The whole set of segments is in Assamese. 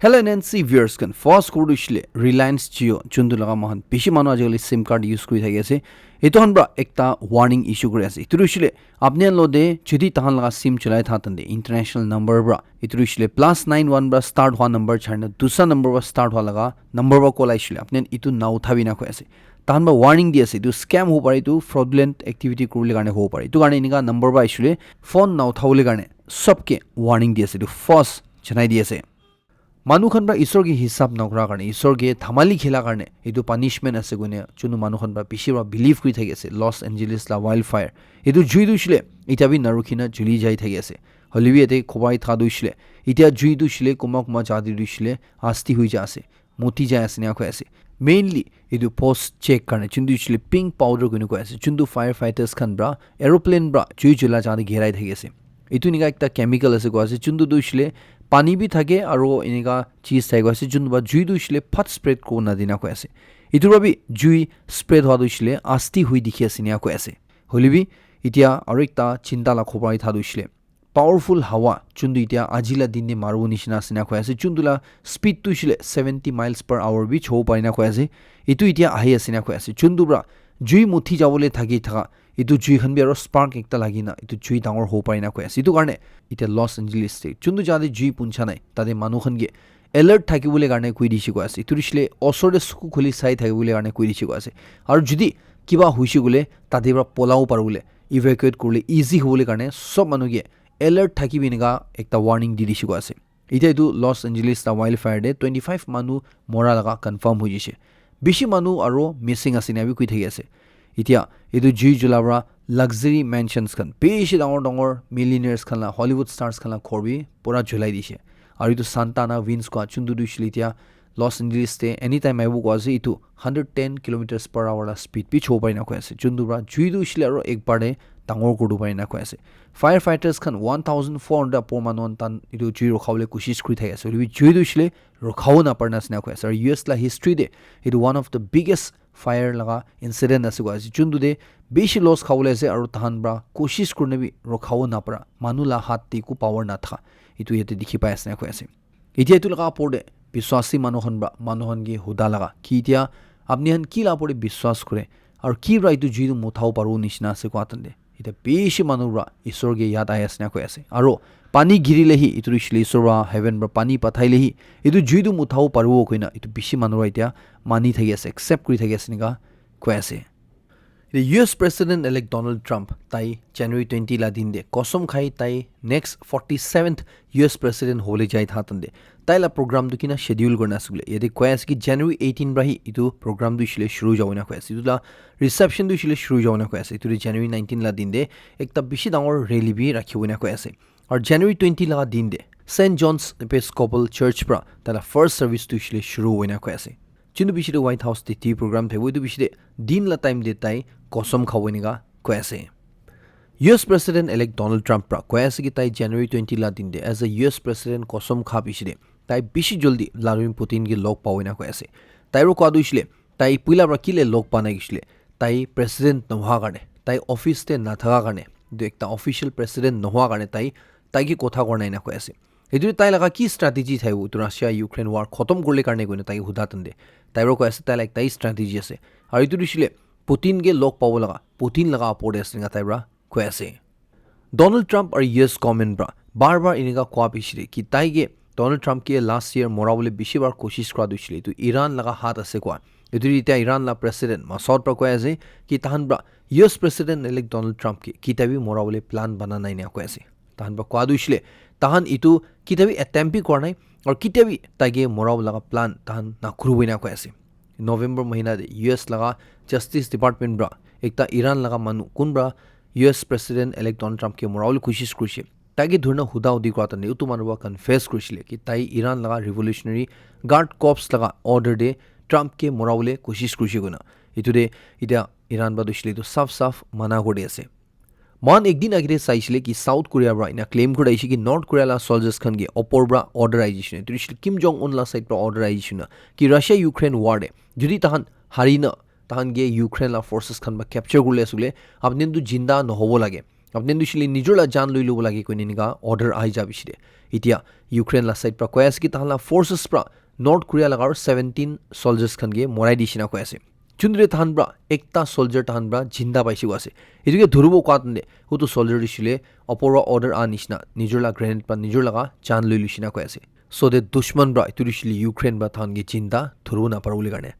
Hello Nancy viewers kan fast kodushle Reliance Jio chundu laga mahan bishi manu ajali sim card use kori thagi ase eto hanbra ekta warning issue kori ase iturushle apne lode jodi tahan laga sim chalai thatande international number bra iturushle +91 bra start hua number chharna dusa number bra start hua laga number bra call aishle apne itu na uthabi na khoi ase tahan ba warning di ase itu scam ho pare itu fraudulent activity kurule garne ho pare itu garne inika number ba aishle phone na uthawle garne sabke warning di ase itu false janai di ase মানুখন বা ঈশ্বৰকে হিচাপ নকৰা কাৰণে ঈশ্বৰকে ধামালি খেলা কাৰণে এইটো পানিশমেন্ট আছে গুনে চুনু মানুখন বা পিছিৰা বিলিভ কৰি থাকি আছে লছ এঞ্জেলিছ লা ওয়াইল্ড ফায়াৰ এইটো জুই দুছিলে ইটাবি নাৰুখিনা জুলি যাই থাকি আছে হলিবি এতে খবাই থা দুছিলে ইটা জুই দুছিলে কুমক মা জাদি দুছিলে আস্তি হৈ যা আছে মতি যায় আছে না কৈ আছে মেইনলি এইটো পোষ্ট চেক কাৰণে চুনু দুছিলে পিংক পাউডাৰ গুনে কৈ আছে চুনু ফায়াৰ ফাইটাৰ্স খান ব্ৰা এৰোপ্লেন ব্ৰা জুই জলা জাদি ঘেৰাই থাকি আছে এইটো নিকা একটা কেমিক্যাল আছে কৈ আছে চুনু দুছিলে পানী বি থাকে আৰু এনেকা চিজ থাকে আছে যোনবা জুই দুছিলে ফাট স্প্ৰেড কো না দিনা কৈ আছে ইটোৰ বাবে জুই স্প্ৰেড হোৱা দুছিলে আস্তি হৈ দেখি আছে নিয়া কৈ আছে হলিবি ইতিয়া আৰু একটা চিন্তা লা খবৰাই থা দুছিলে পাৱাৰফুল হাৱা চুন্দু ইতিয়া আজিলা দিনে মাৰু নিচিনা আছে না কৈ আছে চুন্দুলা স্পিড দুছিলে 70 মাইলছ পাৰ আৱাৰ বি ছ পাই না কৈ আছে ইটো ইতিয়া আহি আছে না কৈ আছে চুন্দুব্ৰা জুই মুঠি যাবলৈ থাকি থাকা ইটো জুই খান বি আৰু স্পাৰ্ক একটা লাগি না ইটো জুই ডাঙৰ হ'ব পাৰি না কৈ আছে ইটো কাৰণে ইতিয়া লছ এঞ্জেলিছ তে চুন্দু যাতে জুই পুঞ্চা নাই তাতে মানুহখনগে এলাৰ্ট থাকিবলৈ কাৰণে কৈ দিছে কৈ আছে ইটো দিছিলে অসৰে চকু খুলি চাই থাকিবলৈ কাৰণে কৈ দিছে কৈ আছে আৰু যদি কিবা হৈছে গলে তাতে পৰা পলাও পাৰবলে ইভেকুৱেট কৰিলে ইজি হ'বলৈ কাৰণে সব মানুহগে এলাৰ্ট থাকিবি নিগা একটা ৱাৰ্নিং দি দিছে কৈ আছে ইতিয়া এইটো লছ এঞ্জেলিছ লা ওয়াইল্ড ফায়াৰ দে 25 মানুহ মৰা লগা কনফাৰ্ম হৈ গৈছে বেছি মানুহ আৰু মিছিং আছে নাবি কৈ থাকি আছে ইতিয়া এইটো জুই জ্বলাবৰা লাক্সাৰি মেনশনছ খান বেছি ডাঙৰ ডাঙৰ মিলিয়নিয়াৰ্ছ খান হলিউড ষ্টাৰ্ছ খান খৰবি পুৰা জ্বলাই দিছে আৰু এইটো সান্তানা উইন্স কোৱা চুন্দু দুইছিলে এতিয়া লছ এঞ্জেলিছ তে এনি টাইম আইব কোৱা যে এইটো 110 কিলোমিটাৰছ পাৰ আৱাৰ স্পীড পিচ হ'ব পাৰি না কৈ আছে চুন্দুব্ৰা জুই দুইছিলে আৰু একবাৰে ডাঙৰ কৰিব পাৰি না কৈ আছে ফায়াৰ ফাইটাৰ্ছ খান 1400 পৰ মানুহ তান এইটো জুই ৰখাবলৈ কোচিছ কৰি থাকি আছে জুই দুইছিলে ৰখাব নাপাৰ না কৈ আছে আৰু ইউ এছ লা হিষ্ট্ৰী দে এইটো one of the biggest fire লগা ইনসিডেন্ট আছে কৈ আছে যোনটো দে বেছি লছ খাবলৈ আছে আৰু তাহান ব্ৰা কোচিছ কৰি বি ৰখাব নাপাৰা মানুহ লা হাত তিকো পাৱাৰ নাথা এইটো ইয়াতে দেখি পাই আছে না কৈ আছে এতিয়া এইটো লগা পৰে বিশ্বাসী মানুহখন ব্ৰা মানুহনগে হুদা লগা কি এতিয়া আপনি হান কি লাপৰে বিশ্বাস কৰে আৰু কি ব্ৰা এইটো জুইটো মুঠাও পাৰো নিচিনা আছে কোৱাতন্দে এটা বেছি মানুহ ব্ৰা ঈশ্বৰগে ইয়াত আই আছে না কৈ আছে আৰু পানী গিৰিলেহি ইটো ঈশ্বৰ হেভেন ব্ৰা পানী পঠাইলেহি এইটো জুইটো মুঠাও পাৰো কইনা এইটো বেছি মানুহ এতিয়া মানি থাকি আছে একসেপ্ট কৰি থাকি আছে নিকা কৈ আছে The US President-elect Donald Trump তাই January 20 লা দিন দে কসম খাই তাই next 47th US President হলে যাই থাতন্দে তাই লা program দু কিনা schedule করনা আসলে এদি কয় আছে কি January 18 ব্রাহি ইটো program দু ছিলে শুরু যাওনা কয় আছে ইটোলা reception দু ছিলে শুরু যাওনা কয় আছে ইটো January 19 লা দিন দে একটা বেশি ডাঙৰ ৰেলি বি ৰাখিবনা কয় আছে আৰু January 20 লা দিন দে St. John's Episcopal Church pra তালা first service দু ছিলে শুরু হইনা কয় আছে চিন্তু বিশিতে হোয়াইট হাউস তে টি প্রোগ্রাম থাকে ওইটো বিশিতে দিন লা টাইম দে তাই কসম খাবনিগা কৈ আছে US President elect Donald Trump pra কৈ আছে কি তাই January 20 লা দিন দে as a US President কসম খা বিশিতে তাই বেশি জলদি Vladimir Putin কে লগ পাওনা কৈ আছে তাইৰো কোৱা দুইছিলে তাই পুইলা পৰা কিলে লগ পানা গিছিলে তাই প্ৰেসিডেন্ট নহা কাৰণে তাই অফিস তে না থাকা কাৰণে দু একটা অফিশিয়াল প্ৰেসিডেন্ট নহা কাৰণে তাইকে কথা কৰা নাই না কৈ আছে এইটো তাই লগা কি ষ্ট্ৰেটেজি থাইব তো ৰাছিয়া ইউক্ৰেইন ওয়াৰ খতম কৰলে কাৰণে গনে তাই হুদাতন্দে তাইৰো কৈ আছে তাই লাইক তাই ষ্ট্ৰেটেজি আছে আৰু এইটো দিছিলে পুতিনকে লগ পাব লগা পুতিন লগা পৰে আছে তাইৰা কৈ আছে ডোনাল্ড ট্ৰাম্প আৰু ইউএছ গভৰ্নমেন্ট ব্ৰা বাৰ এনেকা কোৱা পিছৰে কি তাইকে ডোনাল্ড ট্ৰাম্প কে লাষ্ট ইয়াৰ মৰাবলৈ বেছিবাৰ কোচিছ কৰা দিছিলে এইটো ইৰাণ লগা হাত আছে কোৱা এইটো এতিয়া ইৰাণ লা প্ৰেসিডেন্ট মাছৰ পৰা কৈ আছে কি তাহান ব্ৰা US president elect Donald Trump কে কিতাবি মৰাবলৈ প্লান বনা নাই না কৈ আছে তাহান ব্ৰা কোৱা দিছিলে তাহান ইটো কিতাবি এটেম্পি কৰা নাই আৰু কিতাবি তাইকে মৰাব লগা প্লান তাহান নাখৰুবই না কৈ আছে নৱেম্বৰ মহিনা দে ইউএছ লগা জাস্টিস ডিপাৰ্টমেন্ট ব্ৰা একটা ইৰাণ লগা মানুহ কোন ব্ৰা US president elect Donald Trump কে মৰাবলৈ কোচিছ কৰিছে তাইকে ধৰনা হুদা উদি কৰা তানে উটো মানুহ কনফেছ কৰিছিলে কি তাই ইৰাণ লগা ৰিভলিউশনাৰী গাৰ্ড কৰ্পছ লগা অৰ্ডাৰ দে ট্ৰাম্প কে মৰাবলৈ কোচিছ কৰিছে গুনা ইটো দে ইটা ইৰাণ বা দুছিলে তো সাফ মানা কৰি আছে মান একদিন আগতে চাইছিলে কি সাউথ কোৰিয়াৰ পৰা ইনা ক্লেম কৰি আহিছে কি নৰ্থ কোৰিয়া লা সলজাৰ্ছ খানগে অপৰ পৰা অৰ্ডাৰ আহিছে তো কিম জং উন লা সাইড পৰা অৰ্ডাৰ আহিছে না কি ৰাছিয়া ইউক্ৰেইন ওয়াৰ দে যদি তাহান হাৰি না তাহান গে ইউক্ৰেইন লা ফৰ্সেছ খান বা ক্যাপচাৰ কৰিলে আসলে আপনি তো জিন্দা নহব লাগে আপনি দুছিলে নিজৰ লা জান লৈ লব লাগে কইনে নিগা অৰ্ডাৰ আহি যাবিছিলে ইতিয়া ইউক্ৰেইন লা সাইড পৰা কৈ আছে কি তাহলা ফোৰ্সেস পৰা নৰ্থ কোৰিয়া লাগাৰ 17 সোলজাৰ্স খানগে মৰাই দিছিনা কৈ আছে চুন্দুৰে তাহান পৰা একটা সোলজাৰ তাহান পৰা জিন্দা পাইছিও আছে এটুকে ধৰিব কোৱাতনে হুতো সোলজাৰ দিছিলে অপৰা অৰ্ডাৰ আ নিচিনা নিজৰ লা গ্ৰেনেড পৰা নিজৰ লগা জান লৈ লিছিনা কৈ আছে সো দে দুশ্মন পৰা ইটো দিছিলে ইউক্ৰেইন বা তাহানগে জিন্দা ধৰিব নাপাৰ বুলি কাৰণে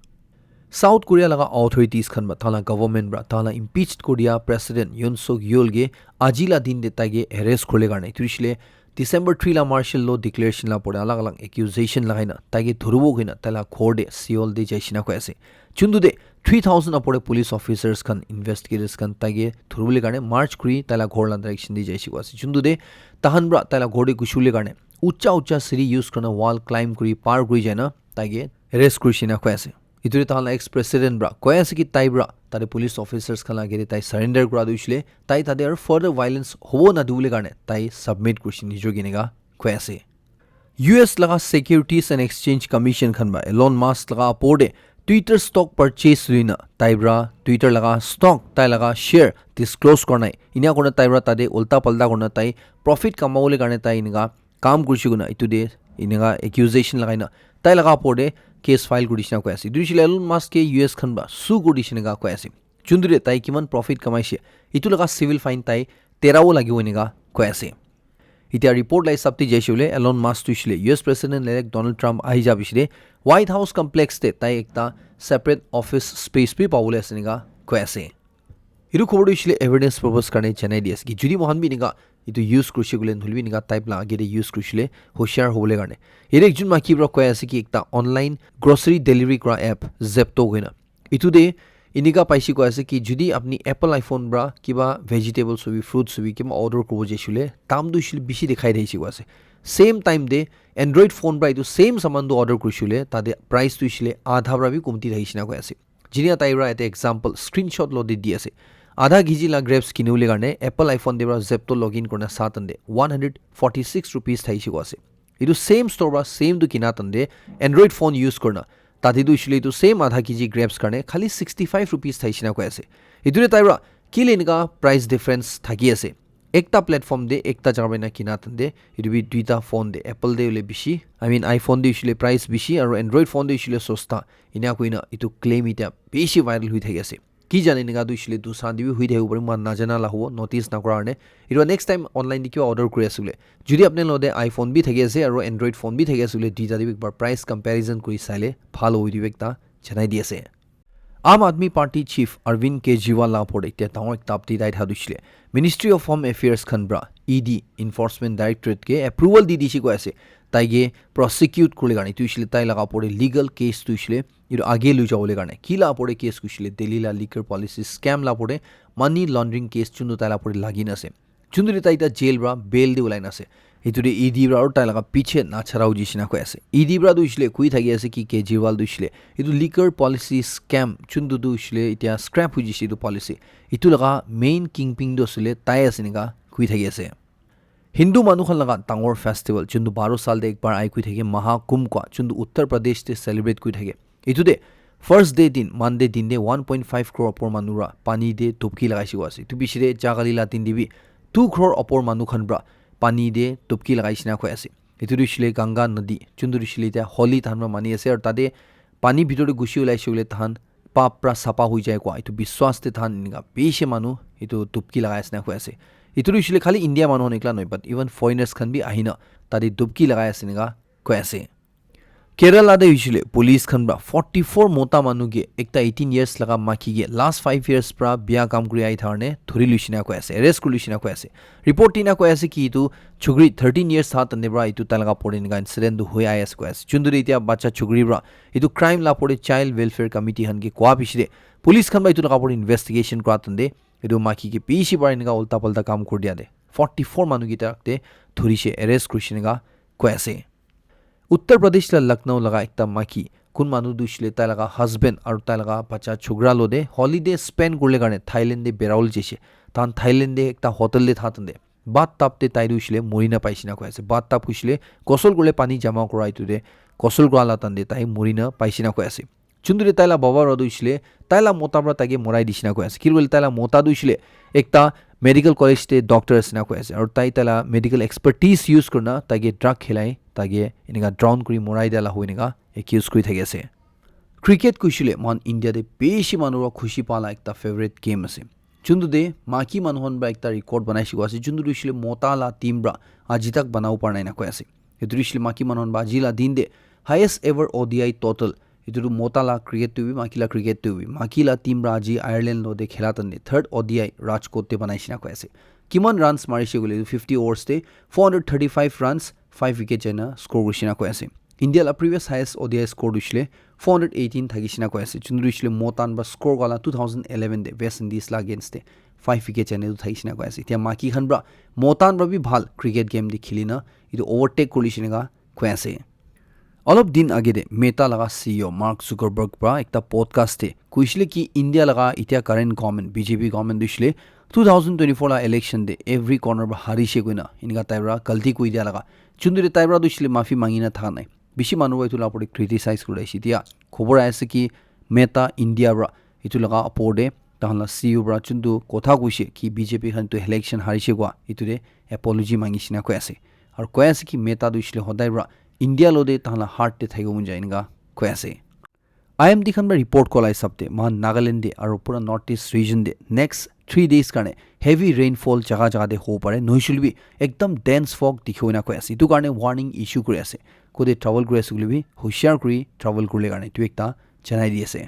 south Korea laga authorities khan ba thala government bra thala impeached korea president Yoon Suk Yeol ge ajila din de tage arrest khole garne tuishile December 3 la martial law declaration la pore alag alag accusation lagaina tage dhurubo gina tala khorde Seoul de jaisina ko ase chundu de 3000 apore police officers khan investigators khan tage dhurule garne march kri tala ghor la direction de jaisi ko ase chundu de tahan bra tala ghorde kushule garne ucha siri use karna wall climb kuri par kuri jaina tage arrest kurishina ko ase ইতুৰে তাহলা এক্স প্ৰেসিডেন্ট ব্ৰা কৈ আছে কি তাই ব্ৰা তাৰে পুলিচ অফিচাৰ্স খালা গেৰি তাই সাৰেন্ডাৰ কৰা দিছিলে তাই তাতে আৰু ফাৰ্দাৰ ভায়োলেন্স হ'ব না দিবলৈ কাৰণে তাই সাবমিট কৰিছে নিজৰ গিনেগা কৈ আছে ইউএছ লগা সিকিউৰিটিজ এণ্ড এক্সচেঞ্জ কমিশ্যন খান বা এলন মাস্ক লগা আপৰ্ডে টুইটাৰ ষ্টক পাৰচেজ লুইনা তাই ব্ৰা টুইটাৰ লগা ষ্টক তাই লগা শ্বেয়াৰ ডিসক্লোজ কৰা নাই ইনা কৰা তাই ব্ৰা তাতে উল্টা পাল্টা কৰা তাই প্ৰফিট কামাবলৈ কাৰণে তাই ইনগা কাম কৰিছে গুনা ইটো দে ইনগা একিউজেশন লগাইনা তাই লগা আপৰ্ডে কেস ফাইল কৰিছিনা কৈ আছে দুইছিল এলন মাস্কে ইউএছ খান বা সু কৰিছিনা কৈ আছে চুন্দুৰে তাই কিমান প্ৰফিট কামাইছে ইটো লগা সিভিল ফাইন তাই 13 লাগিব এনেগা কৈ আছে ইতিয়া ৰিপৰ্ট লাই সাপ্তি জেইছিলে এলন মাস্ক তুইছিলে US president elect Donald Trump আহি যাবিছিলে হোৱাইট হাউস কমপ্লেক্স তে তাই একটা সেপাৰেট অফিস স্পেস পি পাবলৈ আছে এনেগা কৈ আছে ইটো খবৰ দিছিলে এভিডেন্স পাৰপাস কাৰণে জনাই দি আছে কি যদি মহান বি এনেগা ইটো ইউজ কৰিছে গুলে ধুলবি নিগা টাইপ লাগে ইউজ কৰিছিলে হোশিয়াৰ হ'বলৈ কাৰণে এৰ একজন মাকি ব্ৰ কৈ আছে কি একটা অনলাইন গ্ৰসাৰী ডেলিভাৰী কৰা এপ জেপটো গইনা ইটো দে ইনিকা পাইছি কৈ আছে কি যদি আপনি এপল আইফোন ব্ৰা কিবা ভেজিটেবল ছবি ফ্ৰুট ছবি কিবা অৰ্ডাৰ কৰিব যেছিলে দাম দুইছিল বেছি দেখাই দিছে কৈ আছে সেম টাইম দে এন্ড্ৰইড ফোন ব্ৰা ইটো সেম সামানটো অৰ্ডাৰ কৰিছিলে তাতে প্ৰাইস দুইছিলে আধা ব্ৰা বি কমতি আহিছিনা কৈ আছে জিনিয়া তাইৰা এটা এক্সাম্পল স্ক্ৰিনশ্বট লদি দি আছে आधा केजी ला ग्रेप्स किनुले गाने Apple iPhone Debra Zepto login करना सातंदे 146 रुपीस थाइसी को आसे इदु सेम स्टोर बा सेम दु किना तंदे एंड्रॉइड फोन यूज करना ताति दु इशले तो सेम आधा केजी ग्रेप्स करने खाली 65 रुपीस थाइसिना को आसे इदुरे ताइरा किले इनका प्राइस डिफरेंस थाकी आसे एकटा प्लेटफॉर्म दे एकटा जगबेना किना तंदे इदु बि दुइटा फोन दे एप्पल दे उले बिशी आई मीन आईफोन दे इशले प्राइस बिशी और एंड्रॉइड फोन दे इशले सस्ता इना कोइना इतु क्लेम इटा बेसी वायरल हुइ थाकी आसे কি জানি নিগা দুইছিলে দুসান দিবি হই থাকিব পাৰি মান নাজানা লাহব নটিস না কৰাৰণে ইটো নেক্সট টাইম অনলাইন দি কিবা অৰ্ডাৰ কৰি আছিলে যদি আপুনি লদে আইফোন বি থাকি আছে আৰু এন্ড্ৰইড ফোন বি থাকি আছিলে দুইটা দিবি একবাৰ প্ৰাইস কম্পেৰিজন কৰি চাইলে ভাল হৈ দিবে একটা জনাই দি আছে আম আদমি পাৰ্টি চিফ অৰবিন্দ কেজৰিৱাল লাপৰ এতিয়া তাও একটা আপডেট আইথা দিছিলে মিনিষ্ট্ৰি অফ হোম এফেয়াৰ্স খানব্ৰা ইডি এনফোৰ্সমেন্ট ডাইৰেক্টৰেট কে এপ্ৰুভাল দি দিছি কৈ আছে তাইগে প্রসিকিউট করলে গানে তুইছিলে তাই লাগা পড়ে লিগাল কেস তুইছিলে ইটো আগে লই যাবলে গানে কিলা পড়ে কেস কুইছিলে দিল্লি লা লিকার পলিসি স্ক্যাম লা পড়ে মানি লন্ডারিং কেস চুন্দু তাই লা পড়ে লাগিন আছে চুন্দুরি তাইটা জেল ব্রা বেল দি উলাইন আছে ইতুরে ইডি ব্রা আর তাই লাগা পিছে না ছাড়াও জিসিনা কই আছে ইডি ব্রা দুইছিলে কুই থাকি আছে কি কেজরিওয়াল দুইছিলে ইটো লিকার পলিসি স্ক্যাম চুন্দু দুইছিলে ইতিয়া স্ক্র্যাপ হৈ জিসি ইটো পলিসি ইটো লাগা মেইন কিংপিং দছিলে তাই আছে নিগা কুই থাকি আছে हिंदू मानुखन लगा तांगोर फेस्टिवल चुंदु 12 साल दे एक बार आई कुई थेगे महाकुंभ का चुंदु उत्तर प्रदेश ते सेलिब्रेट कुई थेगे इतुदे फर्स्ट डे दिन मंडे दिन दे 1.5 करोड़ अपर मानुरा पानी दे टुपकी लगाइसि वासे तु बिसिरे जागाली ला दिन दिबि 2 करोड़ अपर मानुखन ब्रा पानी दे टुपकी लगाइसिना खय आसे इतुदिसिले गंगा नदी चुंदुरिसिले ता होली थानमा मानि आसे और तादे पानी भितरे गुसि उलाइसिले थान पाप प्रा सापा होइ जाय को इतु विश्वास ते थान निगा पेशे मानु इतु टुपकी लगाइसिना खय आसे इतुरु इशले खाली इंडिया मानो निकला नय बट इवन फॉरेनर्स खन भी आहिना तादि डुबकी लगाय आसेनिगा कय आसे केरला दे इशले पुलिस खन बा 44 मोटा मानुगे एकटा 18 इयर्स लगा माखिगे लास्ट 5 इयर्स प्रा बिया काम करि आइ थारने धरि लुसिना कय आसे अरेस्ट करि लुसिना कय आसे रिपोर्ट तिना कय आसे कि इतु छुगरी 13 इयर्स था तनेब्रा इतु तलगा पडिनगा इंसिडेंट होय आइस कय आसे चुंदुरि इतिया बच्चा छुगरी ब्रा इतु क्राइम ला पडे चाइल्ड वेलफेयर कमिटी हनगे कोआ पिछले पुलिस खन बा इतु लगा पडे इन्वेस्टिगेशन करा तंदे इदो माखी के पीछे बारिनगा उल्टा पल्टा काम कर दिया दे 44 मानुगिताते धुरिसे अरेस्ट कृष्णगा क्वेसे उत्तर प्रदेश ला लखनऊ लगा एकता माखी कुन मानु दुइसले ता लगा हस्बैंड और ता लगा बच्चा छुगरा लोदे हॉलिडे स्पेंड करले गाने थाईलैंड दे बेराउल जेसे तान थाईलैंड दे एकता होटल दे थातंदे बात तापते ताई दुइसले मरिना पाइसिना क्वेसे बात ताप कुइसले गोसल करले पानी जमा कराइतु दे गोसल कराला तंदे ताई मरिना पाइसिना क्वेसे चुंदुरे ताइला बाबा रदुइसले ताइला मोताब्रा तागे मोराइ दिसिना कय आसे किरबल ताइला मोता दुइसले एकटा মেডিকেল কলেজ তে ডক্টৰ আছে কৈ আছে আৰু তাইলা মেডিকেল এক্সপাৰ্টিজ ইউজ কৰনা তাইকে ড্ৰাগ খেলাই তাইকে এনেকা ড্ৰাউন কৰি মৰাই দিলা হৈ এনেকা একিউজ কৰি থাকি আছে ক্ৰিকেট কৈছিলে মান ইণ্ডিয়াতে বেছি মানুহৰ খুশি পালা একটা ফেভাৰিট গেম আছে যোনটো দে মাকি মানুহন বা একটা ৰেকৰ্ড বনাইছে আছে যোনটো দিছিলে মতালা টিমৰা আজি তাক বনাও পৰা নাই না কৈ আছে এটো দিছিলে মাকি মানুহন বা জিলা দিন দে হাইয়েষ্ট এভাৰ ODI টোটাল এটো মতালা ক্ৰিকেট টুবি মাকিলা ক্ৰিকেট টুবি মাকিলা টিমৰা আজি আয়াৰলেণ্ড লদে খেলাতনে থাৰ্ড ODI ৰাজকোটতে বনাইছে না কৈ আছে কিমান ৰানছ মাৰিছে গলে 50 ওভাৰ্স তে 435 ৰানছ 5 উইকেট জানা স্কোৰ কৰিছে না কৈ আছে ইণ্ডিয়া লা প্ৰিভিয়াছ হাইয়েষ্ট ODI স্কোৰ দিছিলে 418 থাকিছে না কৈ আছে যোনটো দিছিলে মতান বা স্কোৰ গলা 2011 দে ৱেষ্ট ইণ্ডিজ লা এগেইনষ্ট 5 উইকেট জানে থাকিছে না কৈ আছে এতিয়া মাকি খান ব্ৰা মতান ৰবি ভাল ক্ৰিকেট গেম দি খেলি না ইটো ওভাৰটেক কৰিছে না কৈ আছে অলপ দিন আগে দে মেটা লগা CEO মার্ক জুকারবার্গ পৰা একটা পডকাস্টে কৈছিলে কি ইণ্ডিয়া লগা ইতিয়া কারেন্ট গভর্নমেন্ট বিজেপি গভর্নমেন্ট দিছিলে 2024 লা ইলেকশন দে এভরি কর্নার বা হারিছে কইনা ইনকা তাইবরা গলতি কই দিয়া লগা চুন্দুরে তাইবরা দিছিলে মাফি মাঙিনা থাকা নাই বেশি মানুহ এটো লাপরে ক্রিটিসাইজ কৰিছে দিয়া খবৰ আছে কি মেটা ইণ্ডিয়া ৰা এটো লগা আপorde তাহলা CEO ৰা চুন্দু কথা কৈছে কি বিজেপি খান তো ইলেকশন হাৰিছে গোৱা ইতুৰে এপোলজি মাঙিছিনা কৈ আছে আৰু কৈ আছে কি মেটা দিছিলে হদাই ৰা ইণ্ডিয়া লদে তাহলা হাৰ্টে থাকিব মন যায় এনেকা কৈ আছে IMD খান বা ৰিপৰ্ট কলাই সবতে মান নাগালেণ্ড দে আৰু পুৰা নৰ্থ ইষ্ট ৰিজন দে নেক্সট 3 ডেজ কাৰণে হেভি ৰেইনফল জাগা জাগা দে হ'ব পাৰে নহিছিলবি একদম ডেন্স ফগ দেখিব না কৈ আছে ইটো কাৰণে ৱাৰ্নিং ইস্যু কৰি আছে কোদে ট্ৰাভেল কৰি আছে গুলিবি হুশিয়াৰ কৰি ট্ৰাভেল কৰিলে কাৰণে ইটো একটা জনাই দি আছে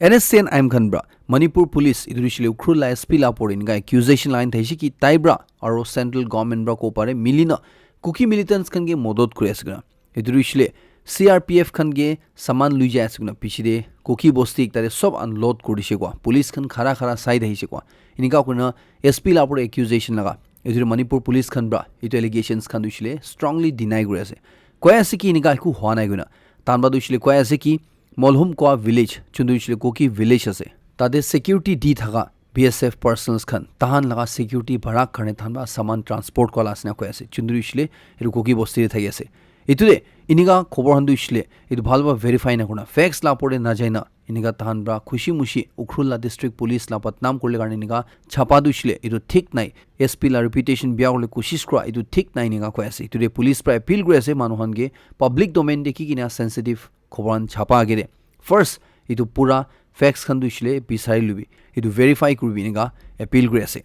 NSCN আইম খান ব্ৰা মণিপুৰ পুলিচ ইটো দিছিলে উখৰুলা SP লা পৰ ইনকা একিউজেশন লাইন থাইছে কি তাইব্ৰা আৰু সেন্ট্ৰেল গভৰ্নমেন্ট ব্ৰা কো পাৰে মিলিনা কুকি মিলিটেন্টস খান গে মদত কৰি আছে গনা ইটো দিছিলে CRPF খান গে সামান লৈ যায় আছে গনা পিছিৰে কুকি বস্তি একটাৰে সব আনলোড কৰিছে কোৱা পুলিচ খান খাৰা খাৰা সাইড আহিছে কোৱা ইনকা কোনা SP লা পৰ একিউজেশন লগা ইটো মণিপুৰ পুলিচ খান ব্ৰা ইটো এলিগেশনস খান দিছিলে স্ট্ৰংলি ডিনাই কৰি আছে কৈ আছে কি ইনকা একো হোৱা নাই গনা তানবা দিছিলে কৈ আছে কি মলহুম কোৱা ভিলেজ চুন্দু দিছিলে কুকি ভিলেজ আছে তাতে সিকিউৰিটি দি থাকা BSF পাৰ্সনস খান তাহান লগা সিকিউৰিটি ভাড়া কাৰণে থানবা সামান ট্ৰান্সপোৰ্ট কলা আছে না কৈ আছে চুন্দু দিছিলে এটো কুকি বস্তিৰে থাকি আছে ইতুৰে ইনিকা খবৰ হান দিছিলে এটো ভালবা ভেৰিফাই না কৰা ফেক্স লা পৰে না যায় না ইনিকা তাহান ব্ৰা খুশি মুশি উখৰুলা ডিস্ট্ৰিক্ট পুলিচ লা বদনাম কৰিলে কাৰণে ইনিকা ছাপা দিছিলে এটো ঠিক নাই SP লা ৰেপুটেশন বিয়া কৰিলে কোशिশ কৰা এটো ঠিক নাই ইনিকা কৈ আছে ইতুৰে পুলিচ প্ৰায় এপিল কৰি আছে মানুহনগে পাব্লিক ডোমেইন দেখি কিনা সেনসিটিভ খবৰন ছাপা আগেৰে ফাৰ্স্ট এটো পুৰা ফেক্স খান দিছিলে বিচাৰি লবি এটো ভেৰিফাই কৰিবি ইনিকা এপিল কৰি আছে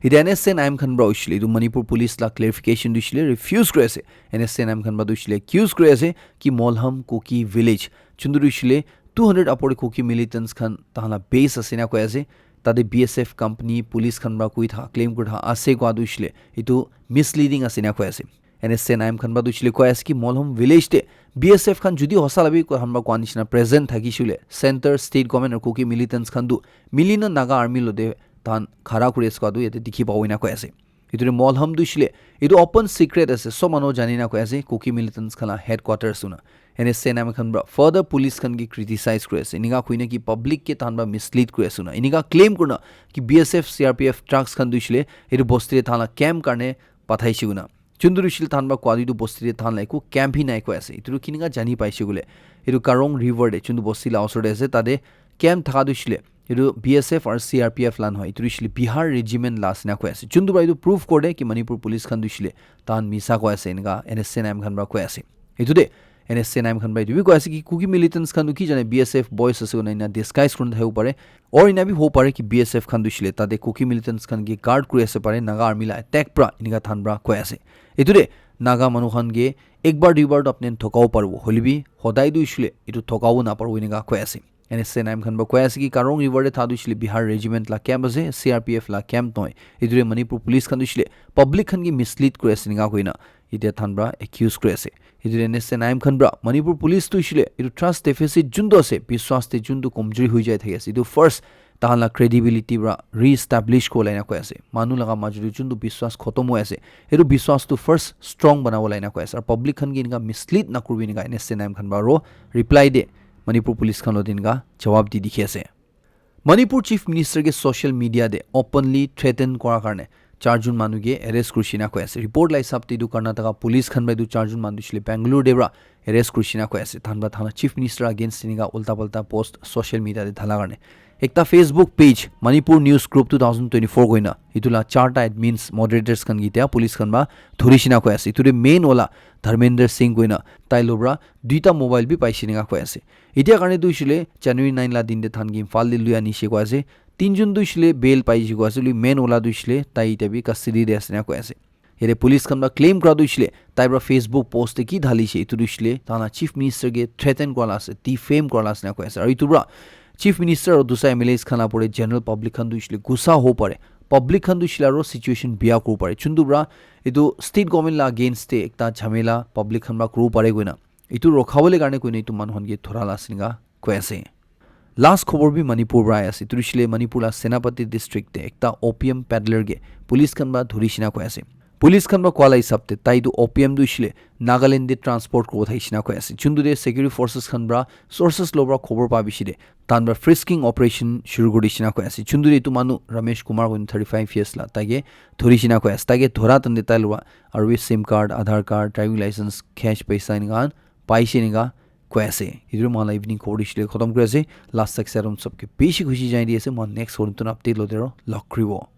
এটা NSCN আইম খান ব্ৰা উছিলে এটো মণিপুৰ পুলিচ লা ক্লেৰিফিকেশন দিছিলে ৰিফিউজ কৰি আছে NSCN আইম খান ব্ৰা দিছিলে একিউজ কৰি আছে কি মলহম কুকি ভিলেজ চুন্দু দিছিলে 200 আপৰে কুকি মিলিটেন্টস খান তাহলা বেস আছে না কৈ আছে তাতে BSF কোম্পানী পুলিচ খান ব্ৰা কৈ থা ক্লেম কৰি থা আছে কোৱা দিছিলে এটো মিসলিডিং আছে না কৈ আছে NSCN আইম খান ব্ৰা দিছিলে কৈ আছে কি মলহম ভিলেজ তে BSF খান যদি হসালাবি খানবা কোৱা নিচিনা প্ৰেজেন্ট থাকিছিলে সেন্টাৰ ষ্টেট গভৰ্নমেন্ট আৰু কুকি মিলিটেন্টস খান দু মিলিনা নাগা আৰ্মি লদে তান খাৰা কৰি আছে কোৱা দু এতে দেখি পাও না কৈ আছে ইতুৰে মলহম দিছিলে এটো ওপেন সিক্ৰেট আছে সব মানুহ জানি না কৈ আছে কুকি মিলিটেন্টস খানা হেডকোৱাৰ্টাৰ সুনা NSCN আইম খান ব্ৰা ফাৰ্দাৰ পুলিচ খান কি ক্ৰিটিসাইজ কৰি আছে ইনিকা কইনা কি পাব্লিক কে তানবা মিসলিড কৰি আছে না ইনিকা ক্লেম কৰনা কি BSF CRPF ট্ৰাকস খান দিছিলে এটো বস্তিৰে থানা ক্যাম্প কাৰণে পাঠাইছে গুনা চুন্দু দিছিল তানবা কোৱাদিটো বস্তিৰে থানা একো ক্যাম্প হি নাই কৈ আছে ইটো কিনিকা জানি পাইছে গুলে এটো কাৰং ৰিভাৰ দে চুন্দু বস্তিলা ওচৰতে আছে তাতে ক্যাম্প থাকা দিছিলে এটো BSF আৰু CRPF লান হয় ইটো দিছিলে বিহাৰ ৰেজিমেন্ট লাছ না কৈ আছে চুন্দু বাইটো প্ৰুফ কৰে কি মণিপুৰ পুলিচ খান দিছিলে তান মিছা কৈ আছে ইনকা NSCN আইম খান ব্ৰা কৈ আছে ইটো দে NSCN আইম খান বাইটো কৈ আছে কি কুকি মিলিটেন্টস খান কি জানে BSF বয়স আছে না ডিসগাইজ কৰি থাকিব পাৰে অৰ ইনা বি হ'ব পাৰে কি BSF খান দিছিলে তাতে কুকি মিলিটেন্টস খান কি গাৰ্ড কৰি আছে পাৰে নাগা আৰ্মি লা এটেক প্ৰা ইনকা থান ব্ৰা কৈ আছে ইটো দে নাগা মানুহ খান গে একবাৰ দুইবাৰ তো আপনি ঠকাও পারবো হলিবি হদাই দুইছিলে এটো ঠকাও না পারবো ইনকা কৈ আছে NSCN আইম খান বা কৈ আছে কি কাৰং ৰিভাৰে থা দুইছিলে বিহাৰ ৰেজিমেন্ট লা ক্যাম্প আছে CRPF লা ক্যাম্প নহয় ইদুৰে মণিপুৰ পুলিচ খান দিছিলে পাব্লিক খান কি মিসলিড কৰি আছে নিগা কইনা ইতিয়া থানব্ৰা একিউজ কৰি আছে ইদুৰে NSCN আইম খান ব্ৰা মণিপুৰ পুলিচ তুইছিলে ইটো ট্ৰাষ্ট ডেফিসিট জুন্দো আছে বিশ্বাসতে জুন্দো কমজুৰি হৈ যায় থাকে আছে ইটো ফাৰ্স্ট তাহলা ক্ৰেডিবিলিটি ব্ৰা ৰিএষ্টাব্লিশ কোলাইনা কৈ আছে মানুহ লগা মাজুৰি জুন্দো বিশ্বাস খতম হৈ আছে এটো বিশ্বাসটো ফাৰ্স্ট ষ্ট্ৰং বনাব লাইনা কৈ আছে আৰু পাব্লিক খান কি নিগা মিসলিড না কৰবি নিগা NSCN আইম খান ব্ৰা ৰ ৰিপ্লাই দে मणिपुर पुलिस खान दिनगा जवाब दी दिखी আছে मणिपुर चीफ मिनिस्टर के सोशल मीडिया दे ओपनली थ्रेटन কৰা কাৰণে চাৰজন মানুহে এৰেষ্ট কৰিছিনা কৈ আছে ৰিপৰ্ট লাই সাপতি দু কৰ্ণাটকা পুলিচ খান বাইদু চাৰজন মানুহ ছিলে বেংগলুৰু দেবৰা এৰেষ্ট কৰিছিনা কৈ আছে থানবা থানা চিফ মিনিস্টাৰ अगेंस्ट নিগা উল্টা পাল্টা পোষ্ট সোশ্যাল মিডিয়া দে ঢালা কাৰণে ekta Facebook page Manipur News Group 2024 goina itula charta admins moderators kan gitia police kan ba thurishina koi ase ituri main ola Dharmender Singh goina tailobra duita mobile bi paisina koi ase itia karne du shile January 9 la din de than gi fal le luya ni she koi ase 3 June du shile bail pai ji koi ase lui main ola du shile tai ite bi custody de asina koi ase yere police kan ba claim kra du shile taibra Facebook post ki dhali she itu du shile tana chief minister ge threaten kola ase defame kola asina koi ase ari tubra Chief Minister और दूसरा MLAs खाना पड़े जनरल पब्लिक खान दुइशले गुस्सा हो पड़े पब्लिक खान दुइशलारो सिचुएशन बिया को पड़े चुंदुब्रा इतो स्टेट गवर्नमेंट ला अगेंस्ट ते एकता झमेला पब्लिक खान बा क्रू पड़े गइना इतो रोखावले गाने कोइ नै इतो मान हनगे थोरा लासिनगा कोयासे लास्ट खबर भी मणिपुर ब्रा आसे तुरिशले मणिपुर ला सेनापति डिस्ट्रिक्ट ते एकता ओपीएम पेडलर गे पुलिस खान बा धुरिसिना कोयासे पुलिस खान बा क्वालाई सबते ताइदु ओपीएम दुइशले नागालैंड दे ट्रांसपोर्ट को थाइसिना कोयासे चुंदु दे सिक्योरिटी फोर्सेस खान ब्रा सोर्सेस लोब्रा खबर पा बिसिदे तानबा फ्रिस्किंग ऑपरेशन शुरू गरिसिना कोयासे चुंदु दे तुमानु रमेश कुमार वन 35 इयर्स ला तागे धुरिसिना कोयासे तागे धोरा तंदे तालवा आरवी SIM card Aadhaar card driving licence cash पैसा निगान पाइसिनिगा कोयासे इधर माला इवनिंग कोडिशले खत्म करेसे लास्ट सेक्शन सबके बेसी खुशी जाई दिएसे म नेक्स्ट होन तुन अपडेट लोदेरो लक्रिवो